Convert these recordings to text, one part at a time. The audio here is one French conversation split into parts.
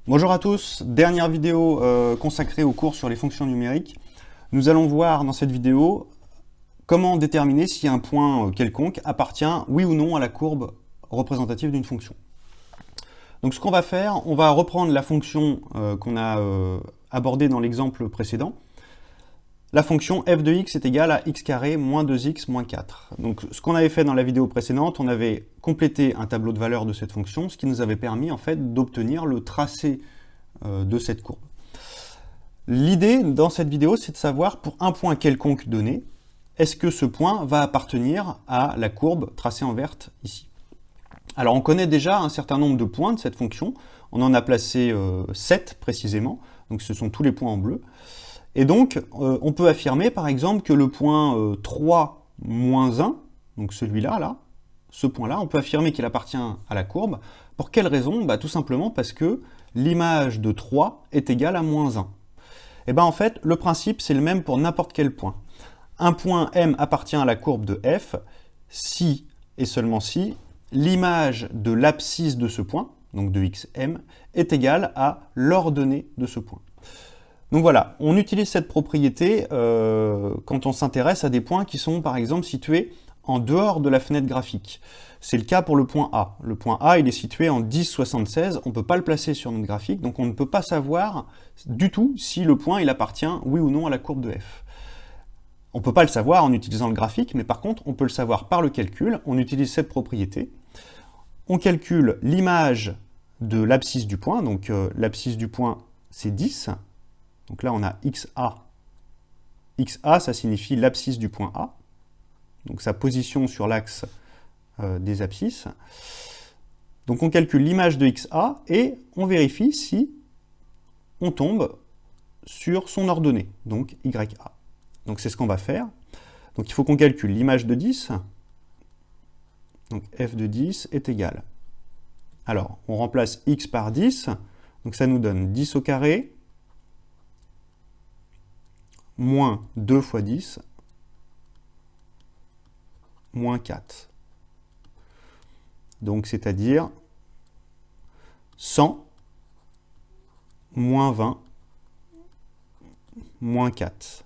Bonjour à tous, dernière vidéo consacrée au cours sur les fonctions numériques. Nous allons voir dans cette vidéo comment déterminer si un point quelconque appartient oui ou non à la courbe représentative d'une fonction. Donc ce qu'on va faire, on va reprendre la fonction qu'on a abordée dans l'exemple précédent. La fonction f de x est égale à x carré moins 2x moins 4. Donc ce qu'on avait fait dans la vidéo précédente, on avait complété un tableau de valeurs de cette fonction, ce qui nous avait permis en fait d'obtenir le tracé de cette courbe. L'idée dans cette vidéo, c'est de savoir pour un point quelconque donné, est-ce que ce point va appartenir à la courbe tracée en verte ici. Alors on connaît déjà un certain nombre de points de cette fonction, on en a placé 7 précisément, donc ce sont tous les points en bleu. Et donc, on peut affirmer, par exemple, que le point 3 moins 1, donc celui-là, là, ce point-là, on peut affirmer qu'il appartient à la courbe. Pour quelle raison? Tout simplement parce que l'image de 3 est égale à moins 1. Et bien en fait, le principe, c'est le même pour n'importe quel point. Un point M appartient à la courbe de f si, et seulement si, l'image de l'abscisse de ce point, donc de xm, est égale à l'ordonnée de ce point. Donc voilà, on utilise cette propriété quand on s'intéresse à des points qui sont par exemple situés en dehors de la fenêtre graphique. C'est le cas pour le point A. Le point A, il est situé en 10,76, on ne peut pas le placer sur notre graphique, donc on ne peut pas savoir du tout si le point il appartient oui ou non à la courbe de f. On ne peut pas le savoir en utilisant le graphique, mais par contre on peut le savoir par le calcul, on utilise cette propriété. On calcule l'image de l'abscisse du point, donc l'abscisse du point c'est 10, donc là, on a XA. XA, ça signifie l'abscisse du point A, donc sa position sur l'axe des abscisses. Donc on calcule l'image de XA et on vérifie si on tombe sur son ordonnée, donc YA. Donc c'est ce qu'on va faire. Donc il faut qu'on calcule l'image de 10. Donc f de 10 est égal. Alors, on remplace x par 10, donc ça nous donne 10 au carré, moins 2 fois 10, moins 4. Donc, c'est-à-dire 100, moins 20, moins 4.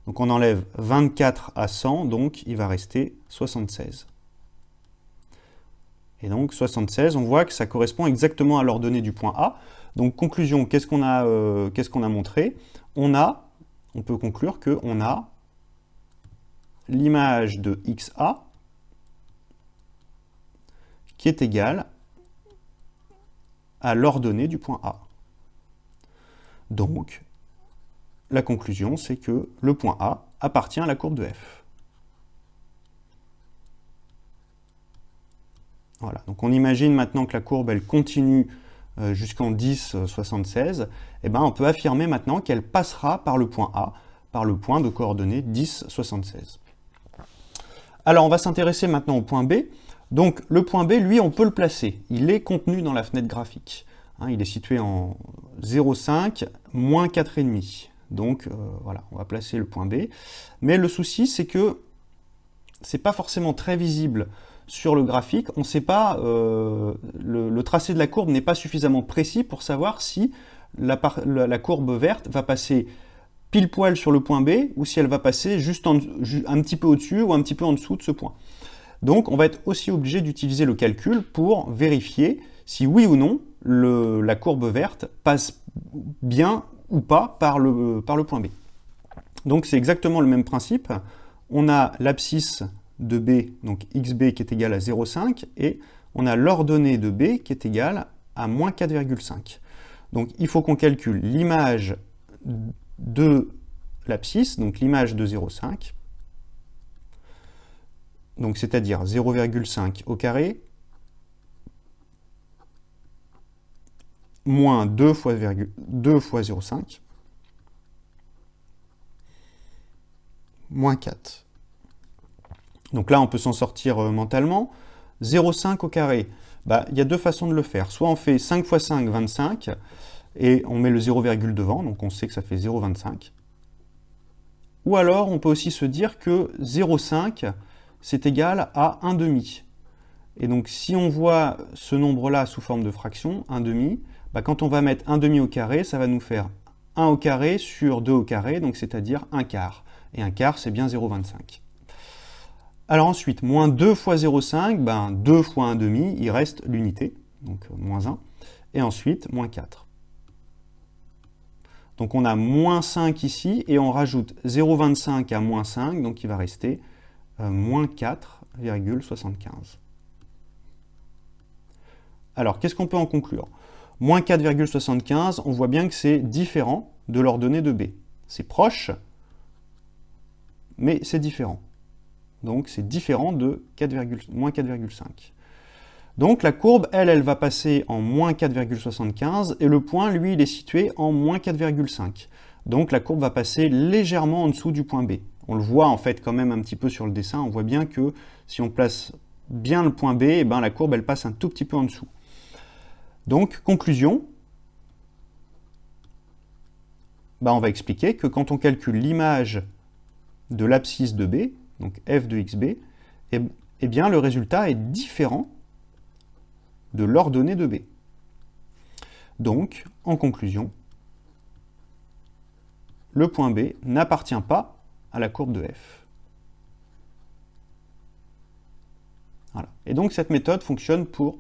Donc, on enlève 24 à 100, donc il va rester 76. Et donc, 76, on voit que ça correspond exactement à l'ordonnée du point A. Donc, conclusion, qu'est-ce qu'on a montré? On peut conclure qu'on a l'image de XA qui est égale à l'ordonnée du point A. Donc, la conclusion, c'est que le point A appartient à la courbe de f. Voilà, donc on imagine maintenant que la courbe, elle continue jusqu'en 10,76, et on peut affirmer maintenant qu'elle passera par le point A, par le point de coordonnées 10,76. Alors on va s'intéresser maintenant au point B. Donc le point B, lui, on peut le placer. Il est contenu dans la fenêtre graphique. Il est situé en 0,5, moins 4,5. Donc voilà, on va placer le point B. Mais le souci, c'est que c'est pas forcément très visible sur le graphique, on ne sait pas, le tracé de la courbe n'est pas suffisamment précis pour savoir si la courbe verte va passer pile poil sur le point B ou si elle va passer juste un petit peu au-dessus ou un petit peu en dessous de ce point. Donc on va être aussi obligé d'utiliser le calcul pour vérifier si oui ou non la courbe verte passe bien ou pas par le point B. Donc c'est exactement le même principe. On a l'abscisse de B, donc xb qui est égal à 0,5, et on a l'ordonnée de B qui est égale à moins 4,5. Donc il faut qu'on calcule l'image de l'abscisse, donc l'image de 0,5, donc c'est-à-dire 0,5 au carré, moins 2 fois 0,5, moins 4. Donc là, on peut s'en sortir mentalement. 0,5 au carré, il y a deux façons de le faire. Soit on fait 5 fois 5, 25, et on met le 0, devant, donc on sait que ça fait 0,25. Ou alors, on peut aussi se dire que 0,5, c'est égal à 1,5. Et donc, si on voit ce nombre-là sous forme de fraction, 1,5, Quand on va mettre un demi au carré, ça va nous faire 1 au carré sur 2 au carré, donc c'est-à-dire 1 quart. Et 1 quart, c'est bien 0,25. Alors ensuite, moins 2 fois 0,5, 2 fois 1 demi, il reste l'unité, donc moins 1. Et ensuite, moins 4. Donc on a moins 5 ici, et on rajoute 0,25 à moins 5, donc il va rester moins 4,75. Alors, qu'est-ce qu'on peut en conclure? Moins 4,75, on voit bien que c'est différent de l'ordonnée de B. C'est proche, mais c'est différent. Donc c'est différent de moins 4,5. Donc la courbe, elle va passer en moins 4,75 et le point, lui, il est situé en moins 4,5. Donc la courbe va passer légèrement en dessous du point B. On le voit en fait quand même un petit peu sur le dessin, on voit bien que si on place bien le point B, la courbe, elle passe un tout petit peu en dessous. Donc, conclusion, on va expliquer que quand on calcule l'image de l'abscisse de B, donc f de xb, eh bien le résultat est différent de l'ordonnée de B. Donc, en conclusion, le point B n'appartient pas à la courbe de f. Voilà. Et donc cette méthode fonctionne pour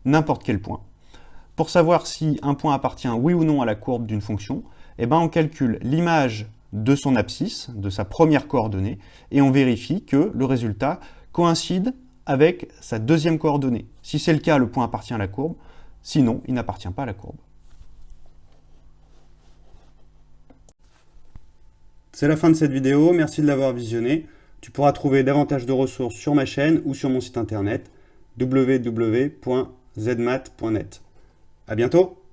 n'importe quel point. Pour savoir si un point appartient oui ou non à la courbe d'une fonction, on calcule l'image de son abscisse, de sa première coordonnée, et on vérifie que le résultat coïncide avec sa deuxième coordonnée. Si c'est le cas, le point appartient à la courbe, sinon il n'appartient pas à la courbe. C'est la fin de cette vidéo, merci de l'avoir visionnée. Tu pourras trouver davantage de ressources sur ma chaîne ou sur mon site internet www.zmat.net. À bientôt!